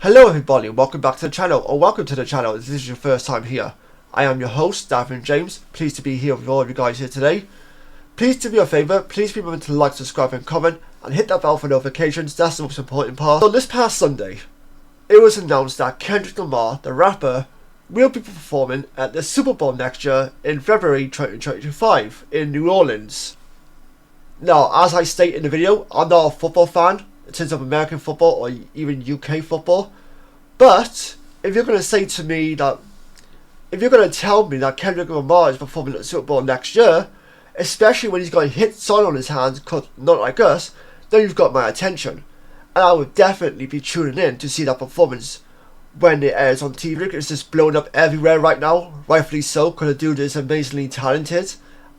Hello everybody, welcome back to the channel, or welcome to the channel if this is your first time here. I am your host, Davin James, pleased to be here with all of you guys here today. Please do me a favour, please remember to like, subscribe and comment, and hit that bell for notifications, that's the most important part. So this past Sunday, it was announced that Kendrick Lamar, the rapper, will be performing at the Super Bowl next year in February 2025 in New Orleans. Now, as I state in the video, I'm not a football fan in terms of American football or even UK football, but if you're going to say to me that, if you're going to tell me that Kendrick Lamar is performing at the Super Bowl next year, especially when he's got a hit song on his hands called Not Like Us, then you've got my attention, and I would definitely be tuning in to see that performance when it airs on TV. It's just blowing up everywhere right now, rightfully so, because the dude is amazingly talented,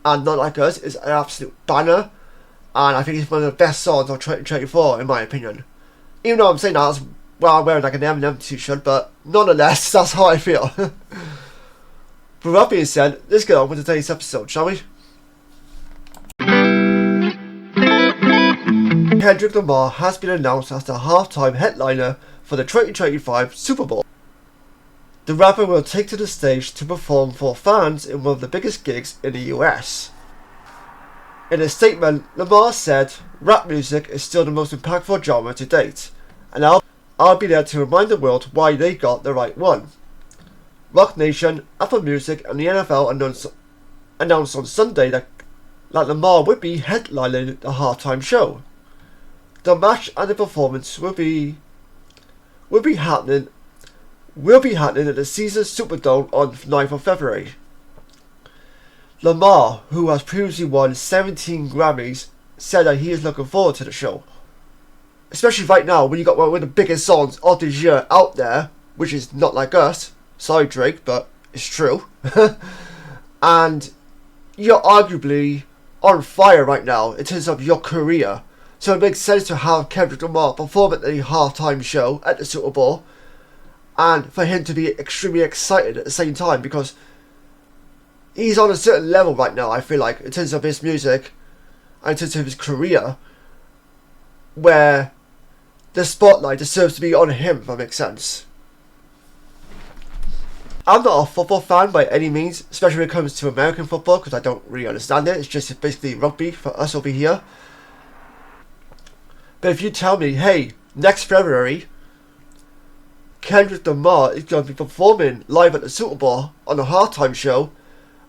and Not Like Us is an absolute banner. And I think it's one of the best songs of 2024 in my opinion. Even though I'm saying that while I'm wearing like an Eminem t-shirt, but nonetheless, that's how I feel. But with that being said, let's get on with today's episode, shall we? Kendrick Lamar has been announced as the halftime headliner for the 2025 Super Bowl. The rapper will take to the stage to perform for fans in one of the biggest gigs in the US. In a statement, Lamar said, "Rap music is still the most impactful genre to date, and I'll be there to remind the world why they got the right one." Rock Nation, Apple Music and the NFL announced on Sunday that Lamar would be headlining the halftime show. The match and the performance will be happening at the Caesars Superdome on 9th of February. Lamar, who has previously won 17 Grammys, said that he is looking forward to the show. Especially right now when you got one of the biggest songs of this year out there, which is Not Like Us. Sorry Drake, but it's true. And you're arguably on fire right now in terms of your career. So it makes sense to have Kendrick Lamar perform at the halftime show at the Super Bowl, and for him to be extremely excited at the same time, because he's on a certain level right now, I feel like, in terms of his music and in terms of his career, where the spotlight deserves to be on him, if that makes sense. I'm not a football fan by any means, especially when it comes to American football, because I don't really understand it. It's just basically rugby for us over here. But if you tell me, hey, next February, Kendrick Lamar is going to be performing live at the Super Bowl on a halftime show,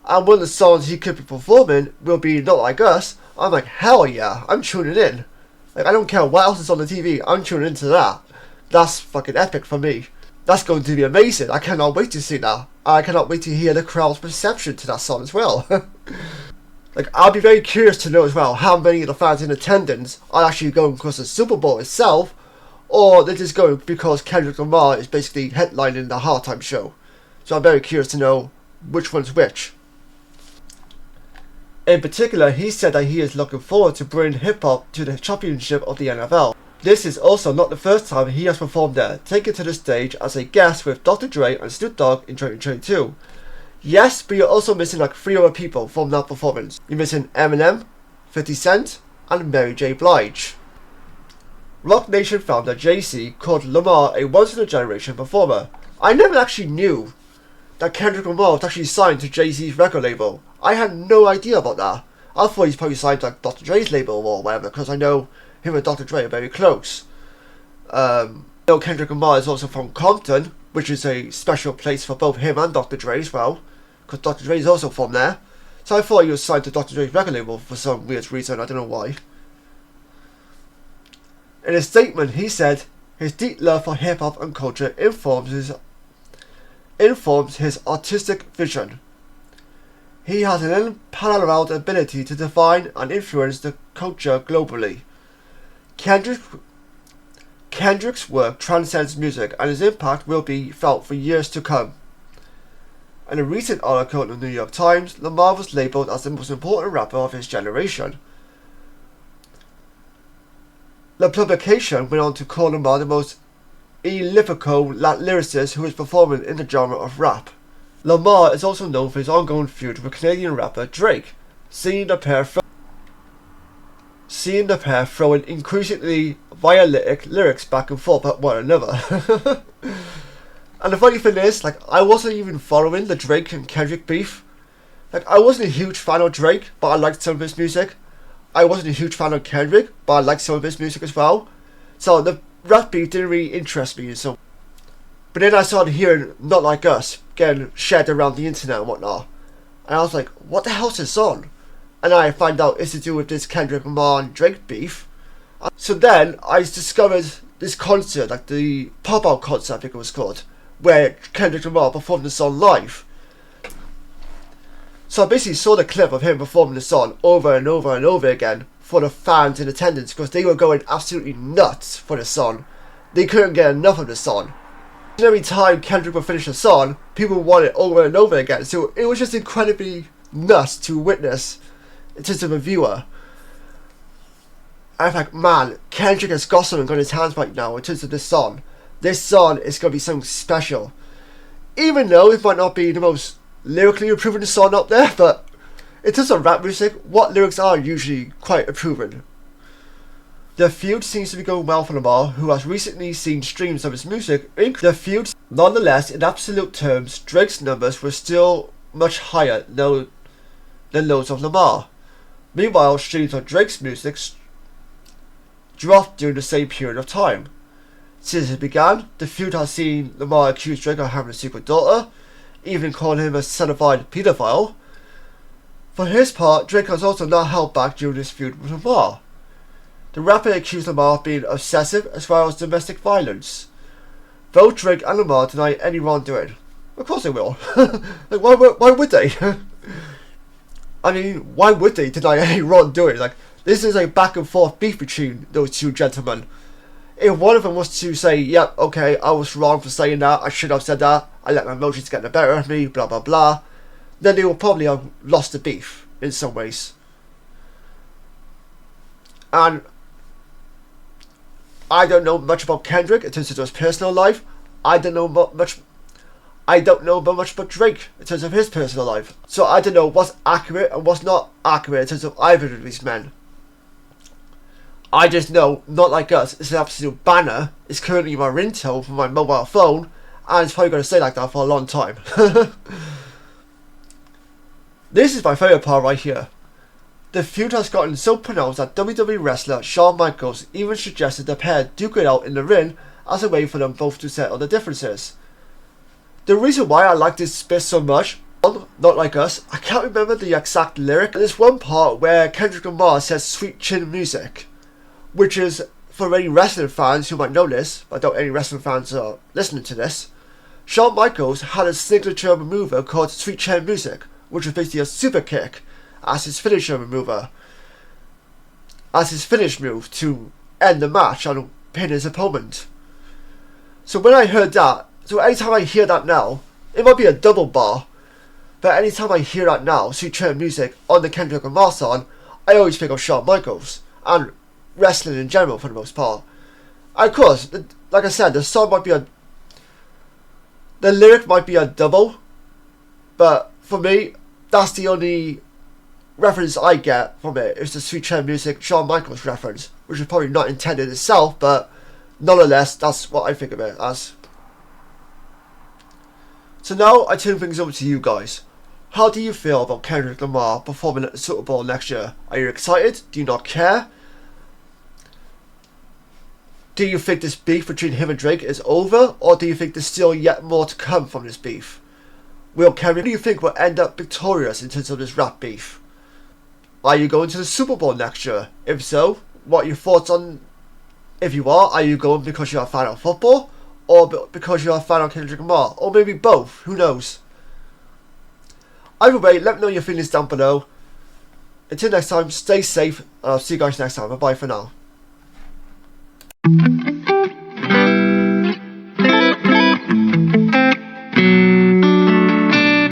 and one of the songs he could be performing will be Not Like Us, I'm like, hell yeah, I'm tuning in. Like, I don't care what else is on the TV, I'm tuning into that. That's fucking epic for me. That's going to be amazing. I cannot wait to see that. I cannot wait to hear the crowd's reception to that song as well. Like, I'll be very curious to know as well how many of the fans in attendance are actually going because of the Super Bowl itself, or they're just going because Kendrick Lamar is basically headlining the halftime show. So I'm very curious to know which one's which. In particular, he said that he is looking forward to bringing hip-hop to the championship of the NFL. This is also not the first time he has performed there, taking to the stage as a guest with Dr. Dre and Snoop Dogg in 2022. Yes, but you're also missing like 3 other people from that performance. You're missing Eminem, 50 Cent, and Mary J. Blige. Rock Nation founder Jay-Z called Lamar a once-in-a-generation performer. I never actually knew that Kendrick Lamar was actually signed to Jay-Z's record label. I had no idea about that. I thought he's probably signed to like Dr. Dre's label or whatever, because I know him and Dr. Dre are very close. I know Kendrick Lamar is also from Compton, which is a special place for both him and Dr. Dre as well, because Dr. Dre is also from there. So I thought he was signed to Dr. Dre's record label for some weird reason, I don't know why. In a statement, he said his deep love for hip-hop and culture informs his artistic vision. He has an unparalleled ability to define and influence the culture globally. Kendrick's work transcends music, and his impact will be felt for years to come. In a recent article in the New York Times, Lamar was labelled as the most important rapper of his generation. The publication went on to call Lamar the most elliptical lyricist who is performing in the genre of rap. Lamar is also known for his ongoing feud with Canadian rapper Drake, seeing the pair seeing the pair throwing increasingly violent lyrics back and forth at one another. And the funny thing is, like, I wasn't even following the Drake and Kendrick beef. Like, I wasn't a huge fan of Drake, but I liked some of his music. I wasn't a huge fan of Kendrick, but I liked some of his music as well. So the rap beef didn't really interest me. So, but then I started hearing Not Like Us getting shared around the internet and whatnot. And I was like, what the hell's this on? And I find out it's to do with this Kendrick Lamar and Drake beef. So then I discovered this concert, like the pop-out concert I think it was called, where Kendrick Lamar performed the song live. So I basically saw the clip of him performing the song over and over and over again for the fans in attendance, because they were going absolutely nuts for the song. They couldn't get enough of the song. And every time Kendrick would finish a song, people wanted it over and over again. So it was just incredibly nuts to witness in terms of a viewer. I'm like, man, Kendrick has got something on his hands right now in terms of this song. This song is going to be something special. Even though it might not be the most lyrically approving song up there, but in terms of rap music, what lyrics are usually quite approving. The feud seems to be going well for Lamar, who has recently seen streams of his music increase. The feud, nonetheless, in absolute terms, Drake's numbers were still much higher than those of Lamar. Meanwhile, streams of Drake's music dropped during the same period of time. Since it began, the feud has seen Lamar accuse Drake of having a secret daughter, even calling him a certified paedophile. For his part, Drake has also not held back during this feud with Lamar. The rapper accused Lamar of being obsessive as well as domestic violence. Both Drake and Lamar deny any wrongdoing. Of course they will. Like, why would they? I mean, why would they deny any wrongdoing? Like, this is a back and forth beef between those two gentlemen. If one of them was to say, yep, okay, I was wrong for saying that, I should have said that, I let my emotions get the better of me, blah blah blah, then they will probably have lost the beef in some ways. And I don't know much about Kendrick in terms of his personal life. I don't know much about Drake in terms of his personal life. So I don't know what's accurate and what's not accurate in terms of either of these men. I just know Not Like Us is an absolute banner. It's currently my ringtone for my mobile phone, and it's probably going to stay like that for a long time. This is my favourite part right here. The feud has gotten so pronounced that WWE wrestler Shawn Michaels even suggested the pair duke it out in the ring as a way for them both to settle the differences. The reason why I like this bit so much, Not Like Us, I can't remember the exact lyric. There's one part where Kendrick Lamar says sweet chin music, which is, for any wrestling fans who might know this, but I doubt any wrestling fans are listening to this, Shawn Michaels had a signature mover called sweet chin music, which was basically a super kick as his finisher mover, as his finish move to end the match and pin his opponent. So when I heard that, so anytime I hear that now, it might be a double bar, but anytime I hear that now, sweet chin music on the Kendrick Lamar song, I always think of Shawn Michaels and wrestling in general for the most part. And of course, like I said, the song might be the lyric might be a double, but for me, that's the only reference I get from it. It's the sweet chin music Shawn Michaels reference, which is probably not intended itself, but nonetheless, that's what I think of it as. So now I turn things over to you guys. How do you feel about Kendrick Lamar performing at the Super Bowl next year? Are you excited? Do you not care? Do you think this beef between him and Drake is over, or do you think there's still yet more to come from this beef? Will Kendrick, do you think, will end up victorious in terms of this rap beef? Are you going to the Super Bowl next year? If so, what are your thoughts on? If you are you going because you're a fan of football, or because you're a fan of Kendrick Lamar, or maybe both? Who knows? Either way, let me know your feelings down below. Until next time, stay safe, and I'll see you guys next time. Bye bye for now.